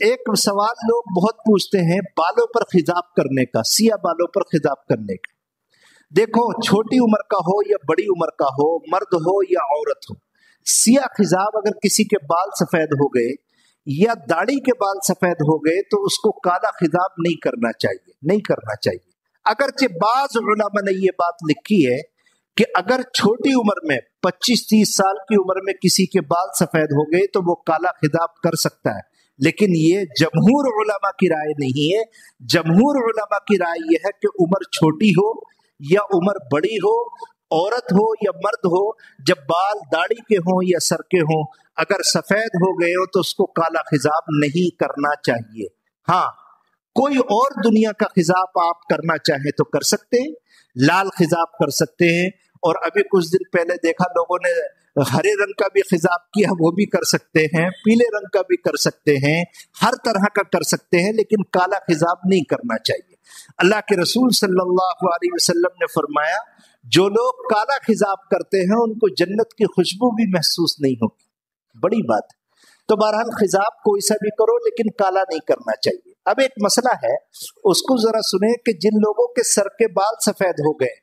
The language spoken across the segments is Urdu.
ایک سوال لوگ بہت پوچھتے ہیں بالوں پر خضاب کرنے کا، سیاہ بالوں پر خضاب کرنے کا۔ دیکھو چھوٹی عمر کا ہو یا بڑی عمر کا ہو، مرد ہو یا عورت ہو، سیاہ خضاب اگر کسی کے بال سفید ہو گئے یا داڑھی کے بال سفید ہو گئے تو اس کو کالا خضاب نہیں کرنا چاہیے، نہیں کرنا چاہیے۔ اگرچہ بعض علماء نے یہ بات لکھی ہے کہ اگر چھوٹی عمر میں 25-30 سال کی عمر میں کسی کے بال سفید ہو گئے تو وہ کالا خضاب کر سکتا ہے، لیکن یہ جمہور علماء کی رائے نہیں ہے۔ جمہور علماء کی رائے یہ ہے کہ عمر چھوٹی ہو یا عمر بڑی ہو، عورت ہو یا مرد ہو، جب بال داڑھی کے ہوں یا سر کے ہوں، اگر سفید ہو گئے ہو تو اس کو کالا خضاب نہیں کرنا چاہیے۔ ہاں کوئی اور دنیا کا خضاب آپ کرنا چاہیں تو کر سکتے ہیں، لال خضاب کر سکتے ہیں، اور ابھی کچھ دن پہلے دیکھا لوگوں نے ہرے رنگ کا بھی خضاب کیا، وہ بھی کر سکتے ہیں، پیلے رنگ کا بھی کر سکتے ہیں، ہر طرح کا کر سکتے ہیں، لیکن کالا خضاب نہیں کرنا چاہیے۔ اللہ کے رسول صلی اللہ علیہ وسلم نے فرمایا جو لوگ کالا خضاب کرتے ہیں ان کو جنت کی خوشبو بھی محسوس نہیں ہوتی، بڑی بات ہے۔ تو بہرحال خضاب کوئی سا بھی کرو لیکن کالا نہیں کرنا چاہیے۔ اب ایک مسئلہ ہے، اس کو ذرا سنیں کہ جن لوگوں کے سر کے بال سفید ہو گئے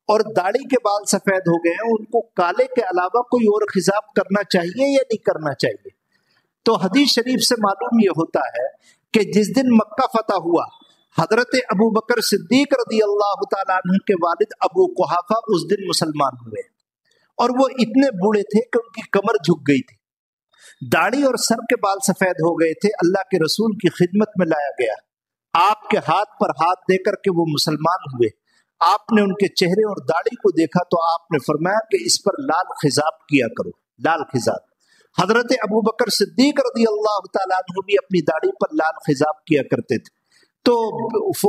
اور داڑھی کے بال سفید ہو گئے ہیں، ان کو کالے کے علاوہ کوئی اور خضاب کرنا چاہیے یا نہیں کرنا چاہیے؟ تو حدیث شریف سے معلوم یہ ہوتا ہے کہ جس دن مکہ فتح ہوا، حضرت ابو بکر صدیق رضی اللہ تعالیٰ عنہ کے والد ابو قحافہ اس دن مسلمان ہوئے، اور وہ اتنے بوڑھے تھے کہ ان کی کمر جھک گئی تھی، داڑھی اور سر کے بال سفید ہو گئے تھے۔ اللہ کے رسول کی خدمت میں لایا گیا، آپ کے ہاتھ پر ہاتھ دے کر کے وہ مسلمان ہوئے۔ آپ نے ان کے چہرے اور داڑھی کو دیکھا تو آپ نے فرمایا کہ اس پر لال خضاب کیا کرو، لال خضاب۔ حضرت ابو بکر صدیق رضی اللہ تعالیٰ عنہ بھی اپنی داڑھی پر لال خضاب کیا کرتے تھے۔ تو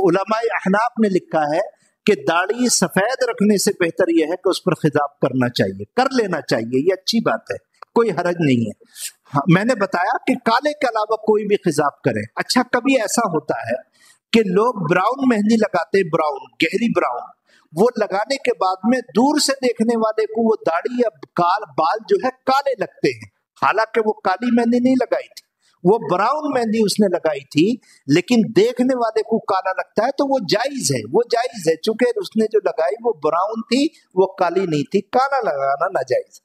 علماء احناف نے لکھا ہے کہ داڑھی سفید رکھنے سے بہتر یہ ہے کہ اس پر خضاب کرنا چاہیے، کر لینا چاہیے، یہ اچھی بات ہے، کوئی حرج نہیں ہے۔ میں نے بتایا کہ کالے کے علاوہ کوئی بھی خضاب کرے۔ اچھا کبھی ایسا ہوتا ہے کہ لوگ براؤن مہندی لگاتے، براؤن، گہری براؤن، وہ لگانے کے بعد میں دور سے دیکھنے والے کو وہ داڑھی یا بال جو ہے کالے لگتے ہیں، حالانکہ وہ کالی مہندی نہیں لگائی تھی، وہ براؤن مہندی اس نے لگائی تھی، لیکن دیکھنے والے کو کالا لگتا ہے تو وہ جائز ہے، وہ جائز ہے، چونکہ اس نے جو لگائی وہ براؤن تھی، وہ کالی نہیں تھی، کالا لگانا ناجائز۔